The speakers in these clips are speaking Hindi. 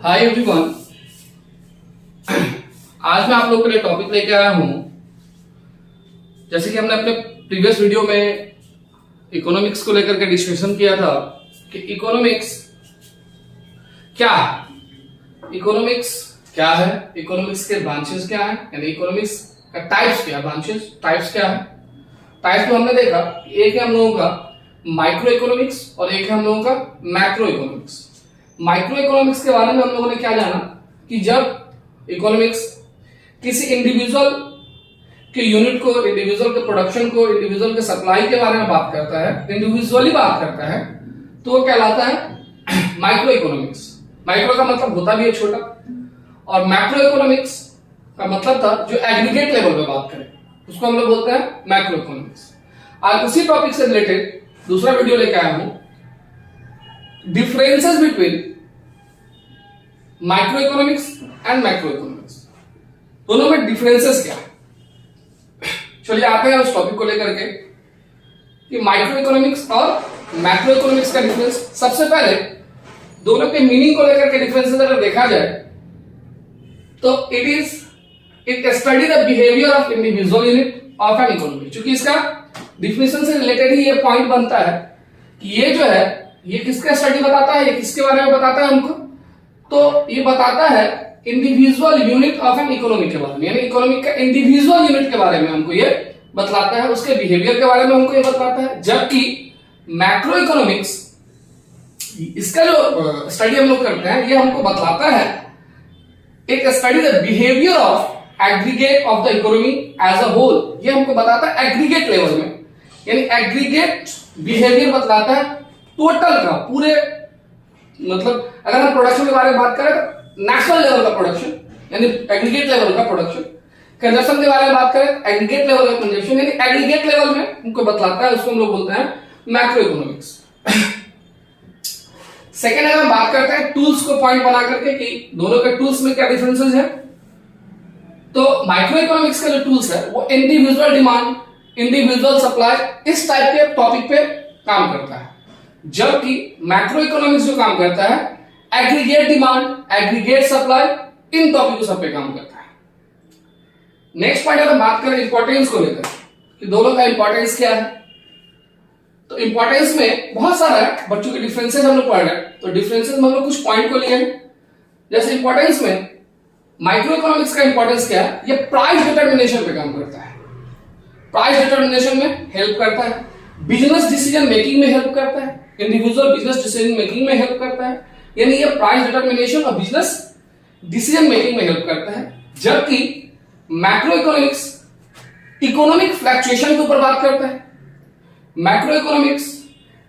Hi everyone. आज मैं आप लोगों के लिए टॉपिक लेके आया हूं। जैसे कि हमने अपने प्रीवियस वीडियो में इकोनॉमिक्स को लेकर के डिस्कशन किया था कि इकोनॉमिक्स क्या है, इकोनॉमिक्स क्या है, इकोनॉमिक्स के ब्रांचेस क्या है, यानी इकोनॉमिक्स का टाइप्स क्या है, ब्रांचेस टाइप्स क्या है। टाइप्स में हमने देखा कि एक है हम लोगों का माइक्रो इकोनॉमिक्स और एक है हम लोगों का मैक्रो इकोनॉमिक्स। माइक्रो इकोनॉमिक्स के बारे में हम लोगों ने क्या जाना कि जब इकोनॉमिक्स किसी इंडिविजुअल के यूनिट को, इंडिविजुअल के प्रोडक्शन को, इंडिविजुअल के सप्लाई के बारे में बात करता है, इंडिविजुअली बात करता है, तो वो कहलाता है माइक्रो इकोनॉमिक्स। माइक्रो का मतलब होता भी है छोटा, और मैक्रो इकोनॉमिक्स का मतलब था जो एग्रीगेट लेवल पे बात करें, उसको हम लोग बोलते हैं मैक्रो इकोनॉमिक्स। आज उसी टॉपिक से रिलेटेड दूसरा वीडियो लेके आया हूं, differences between micro economics and macro economics. दोनों में डिफरेंसेस क्या है। चलिए आते हैं उस टॉपिक को लेकर के कि माइक्रो इकोनॉमिक्स और मैक्रो इकोनॉमिक्स का डिफरेंस। सबसे पहले दोनों के मीनिंग को लेकर के डिफरेंसेस अगर देखा जाए तो it study the behaviour of individual unit of an economy. क्योंकि इसका डिफिनेशन से रिलेटेड ही ये पॉइंट बनता है कि ये जो है ये किसका स्टडी बताता है, ये किसके बारे में बताता है हमको, तो ये बताता है individual unit of an economy के बारे में, यानी इकोनॉमी का इंडिविजुअल यूनिट के बारे में हमको ये बतलाता है, उसके बिहेवियर के बारे में हमको ये बतलाता है। जबकि मैक्रो इकोनॉमिक्स, इसका जो स्टडी हम लोग करते हैं, ये हमको बतलाता है एक study the behaviour of aggregate of the economy as a whole. ये हमको बताता है एग्रीगेट लेवल में, यानी एग्रीगेट बिहेवियर बतलाता है टोटल का, पूरे मतलब अगर हम प्रोडक्शन के बारे में बात करें नेशनल लेवल का प्रोडक्शन, यानी एग्रीगेट लेवल का प्रोडक्शन, कंजप्शन के बारे में बात करें एग्रीगेट लेवल का कंजप्शन, यानी एग्रीगेट लेवल में हमको बतलाता है, उसको हम लोग बोलते हैं मैक्रो इकोनॉमिक्स। सेकेंड अगर हम बात करते हैं टूल्स को पॉइंट बना करके कि दोनों के टूल्स में क्या डिफरेंसेस है, तो माइक्रो इकोनॉमिक्स का जो टूल्स है वो इंडिविजुअल डिमांड, इंडिविजुअल सप्लाई, इस टाइप के टॉपिक पे काम करता है। जबकि मैक्रो इकोनॉमिक्स जो काम करता है एग्रीगेट डिमांड, एग्रीगेट सप्लाई, इन टॉपिक सब पे काम करता है। नेक्स्ट पॉइंट अगर बात करें इंपॉर्टेंस को लेकर कि दोनों का इंपॉर्टेंस क्या है, तो इंपॉर्टेंस में बहुत सारा है, बच्चों के डिफरेंसेस हम लोग पढ़ रहे हैं, तो डिफरेंसेस में हम लोग कुछ पॉइंट को लिए हैं। जैसे इंपॉर्टेंस में माइक्रो इकोनॉमिक्स का इंपॉर्टेंस क्या है, ये प्राइस डिटर्मिनेशन पे काम करता है, प्राइस डिटर्मिनेशन में हेल्प करता है, बिजनेस डिसीजन मेकिंग में हेल्प करता है, इंडिविजुअल बिजनेस डिसीजन मेकिंग में हेल्प करता है, यानी ये प्राइस डिटर्मिनेशन और बिजनेस डिसीजन मेकिंग में हेल्प करता है। जबकि मैक्रो इकोनॉमिक्स इकोनॉमिक फ्लक्चुएशन के ऊपर बात करता है, macro economics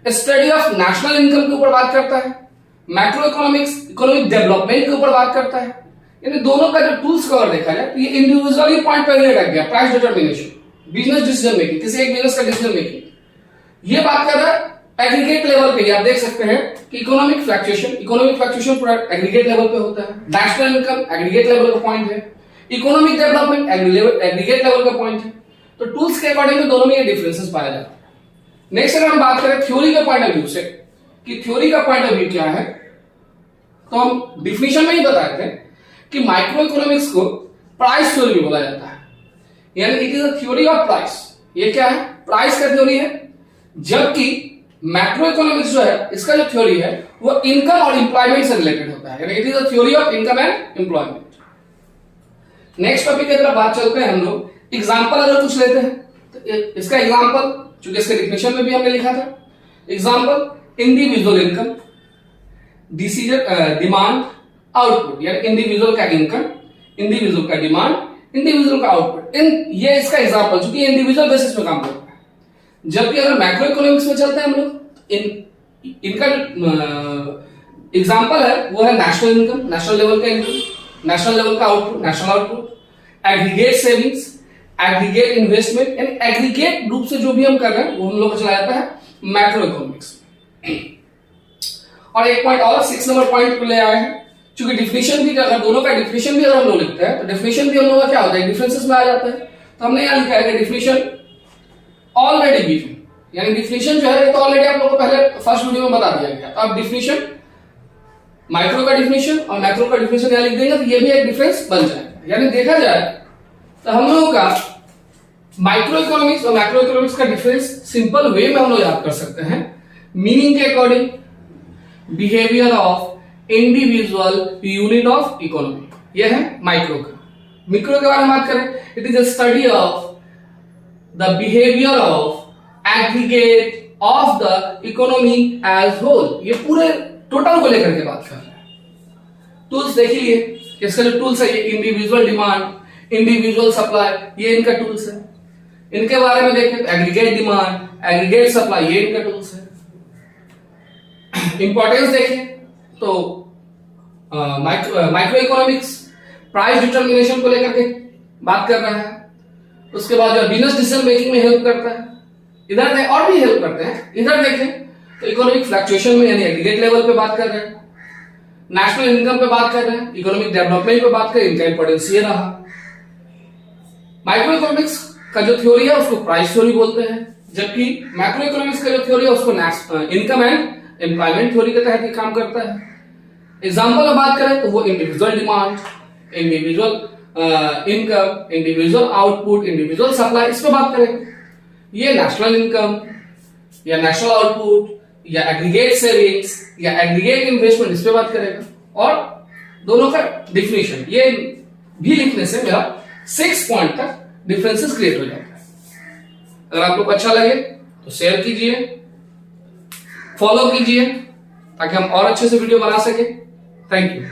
study of national income के ऊपर बात करता है, मैक्रो इकोनॉमिक्स इकोनॉमिक डेवलपमेंट के ऊपर बात करता है। यानी दोनों का जो टूल्स कवर देखा जाए तो ये इंडिविजुअली पॉइंट पहले रख गया, price determination, business decision making, किसी एक बिजनेस का डिसीजन मेकिंग, ये बात कर रहा है एग्रीगेट लेवल पे। आप देख सकते हैं कि इकोनॉमिक फ्लक्चुएशन पूरा एग्रीगेट लेवल पे होता है, नेशनल इनकम एग्रीगेट लेवल का पॉइंट है, इकोनॉमिक डेवलपमेंट एग्रीगेट लेवल का पॉइंट है। तो टूल्स के अकॉर्डिंग दोनों में ये डिफरेंसेस पाया जाता है। नेक्स्ट अगर हम बात करें थ्योरी के पॉइंट ऑफ व्यू से कि थ्योरी का पॉइंट ऑफ व्यू क्या है, तो हम डिफिनेशन में ही बताए थे कि माइक्रो इकोनॉमिक्स को प्राइस थ्योरी भी बोला जाता है, यानी it is a theory of price. ये क्या है, प्राइस का थ्योरी है। जबकि मैक्रो इकोनॉमिक्स जो है इसका जो थ्योरी है वो इनकम और एम्प्लॉयमेंट से रिलेटेड होता है, यानी it is a theory of income and employment. Next topic की तरफ बात चलते हैं हम लोग, एग्जांपल अगर कुछ लेते हैं तो इसका एग्जांपल, चूंकि इसके डिफिनेशन में भी हमने लिखा था, example individual income, decision demand, output, यानी इंडिविजुअल का इनकम, इंडिविजुअल का डिमांड, इंडिविजुअल का आउटपुट, इन ये इसका एग्जांपल, चूंकि इंडिविजुअल बेसिस पे काम करता है। जबकि अगर मैक्रो इकोनॉमिक्स में चलते हैं हम लोग, इनका एग्जांपल है वो है नेशनल इनकम, नेशनल लेवल का इनकम, नेशनल लेवल का output, national output, aggregate savings, aggregate investment, यानी एग्रीगेट रूप से जो भी हम कर रहे हैं वो हम लोग को चला जाता है मैक्रो इकोनॉमिक्स। और एक पॉइंट और 6 नंबर पॉइंट को ले आए हैं, क्योंकि डिफिनेशन भी, अगर दोनों का डिफिनेशन भी अगर हम लोग लिखते हैं तो डिफिनेशन भी हम लोग का क्या होता है, डिफरेंसेस में आ जाता है। तो हमने यहां लिखा है कि डिफिनेशन ऑलरेडी गिवन, यानी डिफिनेशन जो है तो ऑलरेडी आप लोगों को पहले फर्स्ट वीडियो में बता दिया गया। तो अब डिफिनेशन माइक्रो का डिफिनेशन और मैक्रो का डिफिनेशन यहां लिख देंगे तो ये भी एक डिफरेंस बन जाएगा। यानी देखा जाए तो हम लोगों का माइक्रो इकोनॉमिक्स और मैक्रो इकोनॉमिक्स का डिफरेंस सिंपल वे में हम लोग याद कर सकते हैं, मीनिंग के according, behaviour of individual unit of economy, यह है माइक्रो का। मिक्रो के बारे में बात करें, it is a study of the behaviour of aggregate of the economy as whole, ये पूरे टोटल को लेकर के बात कर रहे हैं। टूल्स देख लिए, इसका जो टूल्स है ये इंडिविजुअल डिमांड, इंडिविजुअल सप्लाई, ये इनका टूल्स है। इनके बारे में देखें तो एग्रीगेट डिमांड, एग्रीगेट सप्लाई, ये इनका टूल्स है। इंपॉर्टेंस देखें तो माइक्रो इकोनॉमिक्स प्राइस डिटर्मिनेशन को लेकर के बात कर रहा है। उसके बाद जो बिजनेस डिसीजन मेकिंग में हेल्प करता है। इधर और भी हेल्प करते हैं। इधर देखें तो इकोनॉमिक फ्लक्चुएशन में यानी एग्रीगेट लेवल पे बात कर रहे हैं, नेशनल इनकम पे बात कर रहे हैं, इकोनॉमिक डेवलपमेंट पे बात कर रहे हैं, इनका इंपॉर्टेंस ये रहा। माइक्रो इकोनॉमिक्स का जो थ्योरी है उसको प्राइस थ्योरी बोलते हैं, जबकि मैक्रो इकोनॉमिक्स का जो थ्योरी है उसको इनकम एंड एम्प्लॉयमेंट थ्योरी के तहत ही काम करता है। एग्जाम्पल में बात करें तो वो individual demand, individual income, individual output, individual supply, इस पे बात करें। ये नेशनल इनकम या नेशनल आउटपुट या एग्रीगेट सेविंग्स या एग्रीगेट इन्वेस्टमेंट, इस पे बात करेगा। और दोनों का डिफिनेशन ये भी लिखने से मेरा 6 पॉइंट तक डिफरेंसेस क्रिएट हो जाता है। अगर आप लोग को अच्छा लगे तो शेयर कीजिए, फॉलो कीजिए ताकि हम और अच्छे से वीडियो बना सके। Thank you.